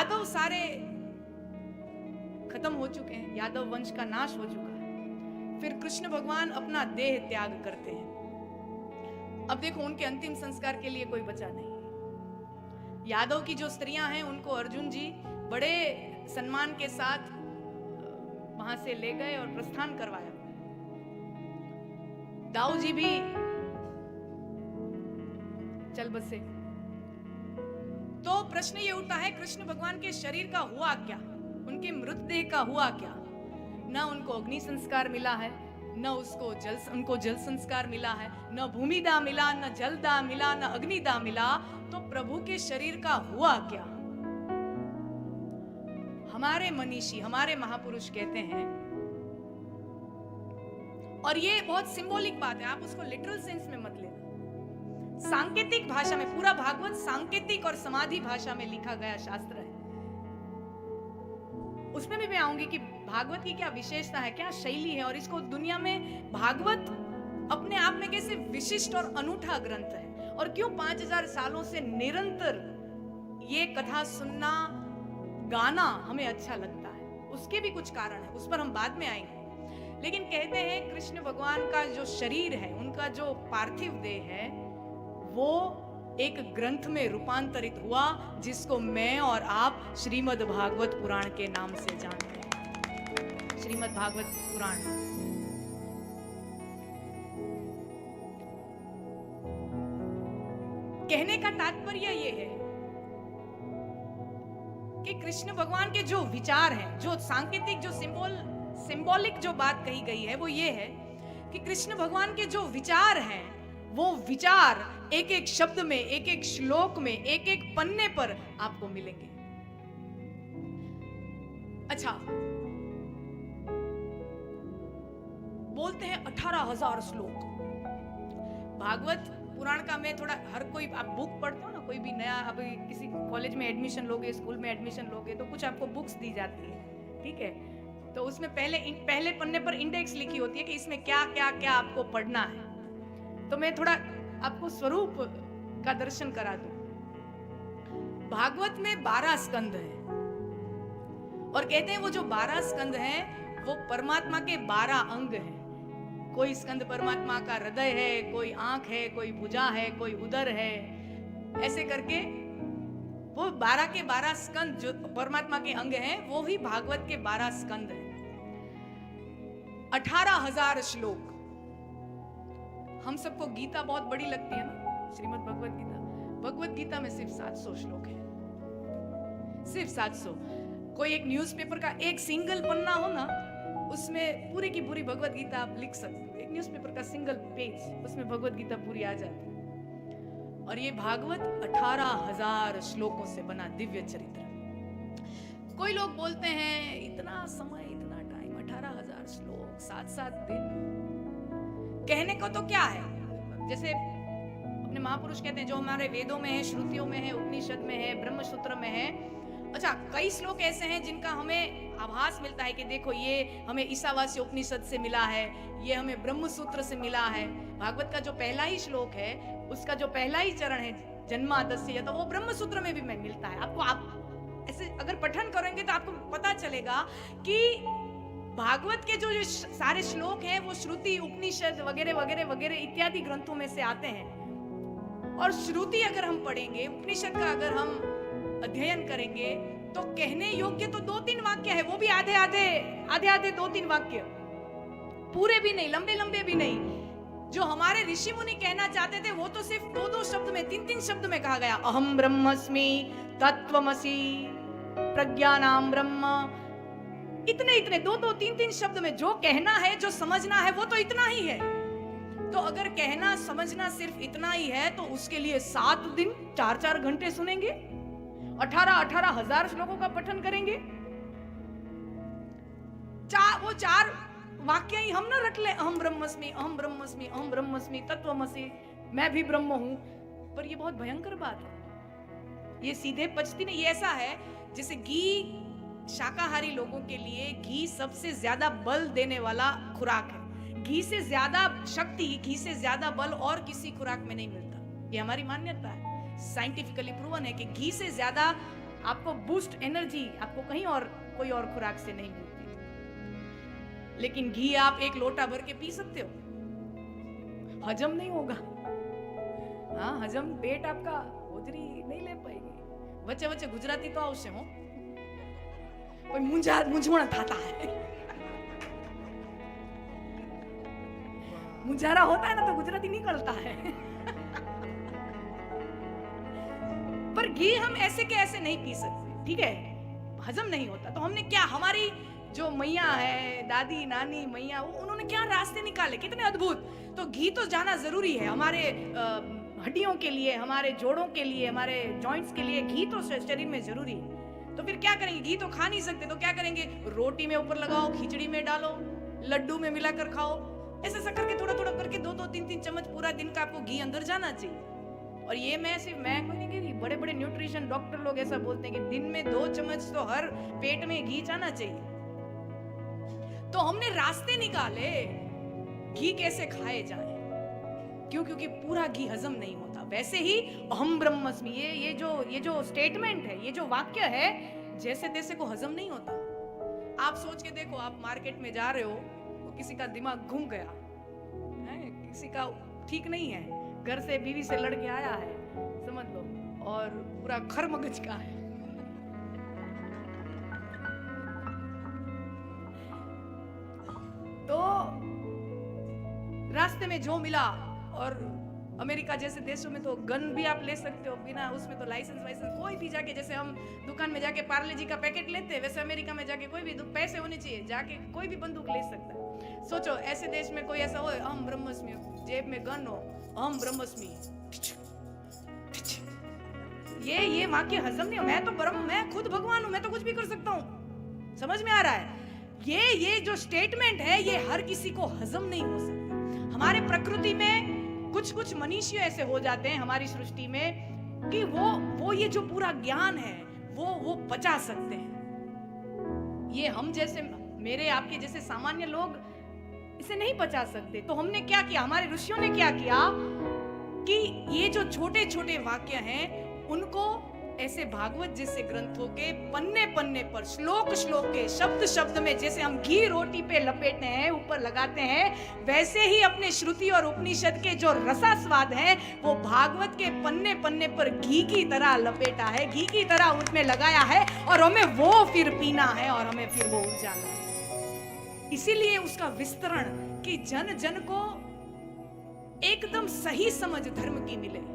यादव सारे खत्म हो चुके हैं, यादव वंश का नाश हो चुका है। फिर कृष्ण भगवान अपना देह त्याग करते हैं। अब देखो उनके अंतिम संस्कार के लिए कोई बचा नहीं। यादव की जो स्त्रियां हैं उनको अर्जुन जी बड़े सम्मान के साथ वहां से ले गए और प्रस्थान करवाया। दाऊ जी भी चल बसे। तो प्रश्न ये उठता है कृष्ण भगवान के शरीर का हुआ क्या, उनके मृतदेह का हुआ क्या? न उनको अग्नि संस्कार मिला है, न उनको जल संस्कार मिला है, न भूमिदाह मिला, न जलदाह मिला, न अग्निदाह मिला। तो प्रभु के शरीर का हुआ क्या? हमारे मनीषी, हमारे महापुरुष कहते हैं, और ये बहुत सिंबॉलिक बात है, आप उसको लिटरल सेंस में मत लेना। सांकेतिक भाषा में, पूरा भागवत सांकेतिक और समाधि भाषा में लिखा गया शास्त्र है। उसमें भी मैं आऊंगी कि भागवत की क्या विशेषता है, क्या शैली है, और इसको दुनिया में भागवत अपने आप में कैसे विशिष्ट और अनूठा ग्रंथ है, और क्यों 5000 सालों से निरंतर ये कथा सुनना, गाना हमें अच्छा लगता है। उसके भी कुछ कारण है, उस पर हम बाद में आएंगे। लेकिन कहते हैं कृष्ण भगवान का जो शरीर है, उनका जो पार्थिव देह है, वो एक ग्रंथ में रूपांतरित हुआ, जिसको मैं और आप श्रीमद् भागवत पुराण के नाम से जानते हैं। श्रीमद् भागवत पुराण। कहने का तात्पर्य ये है कि कृष्ण भगवान के जो विचार हैं, जो सांकेतिक, जो सिंबॉलिक जो बात कही गई है, वो ये है कि कृष्ण भगवान के जो विचार हैं, वो विचार एक एक शब्द में, एक एक श्लोक में, एक एक पन्ने पर आपको मिलेंगे। अच्छा, बोलते हैं 18,000 श्लोक भागवत पुराण का। मैं थोड़ा, हर कोई आप बुक पढ़ते हो ना, कोई भी नया, अभी किसी कॉलेज में एडमिशन लोगे, स्कूल में एडमिशन लोगे, तो कुछ आपको बुक्स दी जाती है, ठीक है? तो उसमें पहले पन्ने पर इंडेक्स लिखी होती है कि इसमें क्या क्या क्या आपको पढ़ना है। तो मैं थोड़ा आपको स्वरूप का दर्शन करा दूं। भागवत में 12 स्कंद हैं, और कहते हैं वो जो 12 स्कंद हैं वो परमात्मा के 12 अंग हैं। कोई स्कंद परमात्मा का हृदय है, कोई आंख है, कोई भुजा है, कोई उदर है, ऐसे करके वो 12 के 12 स्कंद जो परमात्मा के अंग हैं, वो ही भागवत के 12 स्कंद हैं। 18,000 श्लोक। हम सबको गीता बहुत बड़ी लगती है ना, श्रीमद् भगवत गीता। भगवत गीता में सिर्फ 700 श्लोक है, सिर्फ 700। कोई एक न्यूज़पेपर का एक सिंगल पन्ना हो ना, उसमें पूरी की पूरी भगवत गीता आप लिख सकते हो। एक न्यूज़पेपर का सिंगल पेज, उसमें भगवत गीता पूरी आ जाती है। और ये भागवत 18,000 श्लोकों से बना दिव्य चरित्र। कोई लोग बोलते हैं इतना समय, इतना टाइम, 18,000 श्लोक, 7-7 दिन। कहने को तो क्या है, जैसे अपने महापुरुष कहते हैं, जो हमारे वेदों में है, श्रुतियों में है, उपनिषद में है, ब्रह्मसूत्र में है। अच्छा, कई श्लोक ऐसे हैं जिनका हमें आभास मिलता है कि देखो ये हमें ईशावास्य उपनिषद से मिला है, ये हमें ब्रह्मसूत्र से मिला है। भागवत का जो पहला ही श्लोक है, उसका जो पहला ही चरण है जन्मादस्य, तो वो ब्रह्मसूत्र में भी मिलता है आपको। आप ऐसे अगर पठन करेंगे तो आपको पता चलेगा कि भागवत के जो सारे श्लोक हैं वो श्रुति, उपनिषद वगैरह वगैरह वगैरह इत्यादि ग्रंथों में से आते हैं। और श्रुति अगर हम पढ़ेंगे, उपनिषद का अगर हम अध्ययन करेंगे, तो कहने योग्य तो 2-3 वाक्य है, वो भी आधे आधे 2-3 वाक्य, पूरे भी नहीं, लंबे लंबे भी नहीं। जो हमारे ऋषि मुनि कहना चाहते थे वो तो सिर्फ 2-2 शब्द में, 3-3 शब्द में कहा गया। अहम ब्रह्मस्मि तत्त्वमसि प्रज्ञानाम ब्रह्म, इतने 2-2, 3-3 शब्द में जो कहना है, जो समझना है, वो तो इतना ही है। तो अगर कहना समझना सिर्फ इतना ही है, तो उसके लिए 7 दिन 4-4 घंटे सुनेंगे, 18,000 श्लोकों का पठन करेंगे। वो 4 वाक्य ही हम ना रट ले, अहम ब्रह्मस्मि, अहम ब्रह्मस्मि, अहम ब्रह्मस्मि तत्त्वमसि, मैं भी ब्रह्म हूं। पर ये बहुत भयंकर बात है, ये सीधे पचती नहीं। ये ऐसा है जैसे घी, शाकाहारी लोगों के लिए घी सबसे ज्यादा बल देने वाला खुराक है। घी से ज्यादा शक्ति, घी से ज्यादा बल और किसी खुराक में नहीं मिलता। ये हमारी मान्यता है, साइंटिफिकली प्रूवन है कि घी से ज्यादा आपको बूस्ट एनर्जी आपको कहीं और कोई और खुराक से नहीं मिलती। लेकिन घी आप एक लोटा भर के पी सकते हो, हजम नहीं होगा। हाँ, हजम पेट आपका होजरी नहीं ले पाएगी। वच्चे वच्चे गुजराती तो आवशे हो, कोई मूंझवण थाता है। मुंझारा होता है ना तो गुजराती निकलता है। पर घी हम ऐसे के ऐसे नहीं पी सकते, ठीक है, हजम नहीं होता। तो हमने क्या, हमारी जो मैया है, दादी नानी मैया, उन्होंने क्या रास्ते निकाले, कितने अद्भुत। तो घी तो जाना जरूरी है हमारे हड्डियों के लिए, हमारे जोड़ों के लिए, हमारे जॉइंट्स के लिए घी तो शरीर में जरूरी है। तो फिर क्या करेंगे, घी तो खा नहीं सकते, तो क्या करेंगे, रोटी में ऊपर लगाओ, खिचड़ी में डालो, लड्डू में मिलाकर खाओ, ऐसे ऐसा करके थोड़ा थोड़ा करके 2-3 चम्मच पूरा दिन का आपको घी अंदर जाना चाहिए। और ये मैं कोई नहीं कह रही, बड़े बड़े न्यूट्रिशन डॉक्टर लोग ऐसा बोलते हैं कि दिन में 2 चम्मच तो हर पेट में घी जाना चाहिए। तो हमने रास्ते निकाले घी कैसे खाए जाए, क्यों, क्योंकि पूरा घी हजम नहीं होता। वैसे ही अहम ब्रह्मस्मि, ये जो स्टेटमेंट है, ये जो वाक्य है, जैसे तैसे को हजम नहीं होता। आप सोच के देखो, आप मार्केट में जा रहे हो, तो किसी का दिमाग घूम गया है, किसी का ठीक नहीं है, घर से बीवी से लड़के आया है, समझ लो, और पूरा खरमगज का है। तो रास्ते में जो मिला, और अमेरिका जैसे देशों में तो गन भी आप ले सकते हो बिना उसमें तो लाइसेंस, कोई भी जाके, जैसे हम दुकान में जाके पार्ले जी का पैकेट लेते हैं, वैसे अमेरिका में जाके कोई भी पैसे होने चाहिए, जाके कोई भी बंदूक ले सकता है। सोचो ऐसे देश में कोई ऐसा हो, अहम ब्रह्मस्मि, जेब में गन हो, अहम ब्रह्मस्मि, ये माँ के हजम नहीं हो। मैं खुद भगवान हूं, मैं तो कुछ भी कर सकता हूं, समझ में आ रहा है। ये जो स्टेटमेंट है, ये हर किसी को हजम नहीं हो सकता। हमारे प्रकृति में कुछ मनुष्य ऐसे हो जाते हैं हमारी सृष्टि में कि वो ये जो पूरा ज्ञान है वो पचा सकते हैं। ये हम जैसे, मेरे आपके जैसे सामान्य लोग इसे नहीं पचा सकते। तो हमने क्या किया, हमारे ऋषियों ने क्या किया कि ये जो छोटे छोटे वाक्य हैं, उनको ऐसे भागवत जैसे ग्रंथों के पन्ने पन्ने पर, श्लोक श्लोक के, शब्द शब्द में, जैसे हम घी रोटी पे लपेटते हैं, ऊपर लगाते हैं, वैसे ही अपने श्रुति और उपनिषद के जो रसास्वाद है, वो भागवत के पन्ने पन्ने पर घी की तरह लपेटा है, घी की तरह उसमें लगाया है, और हमें वो फिर पीना है, और हमें फिर वो उजाला है। इसीलिए उसका विस्तरण कि जन जन को एकदम सही समझ धर्म की मिले।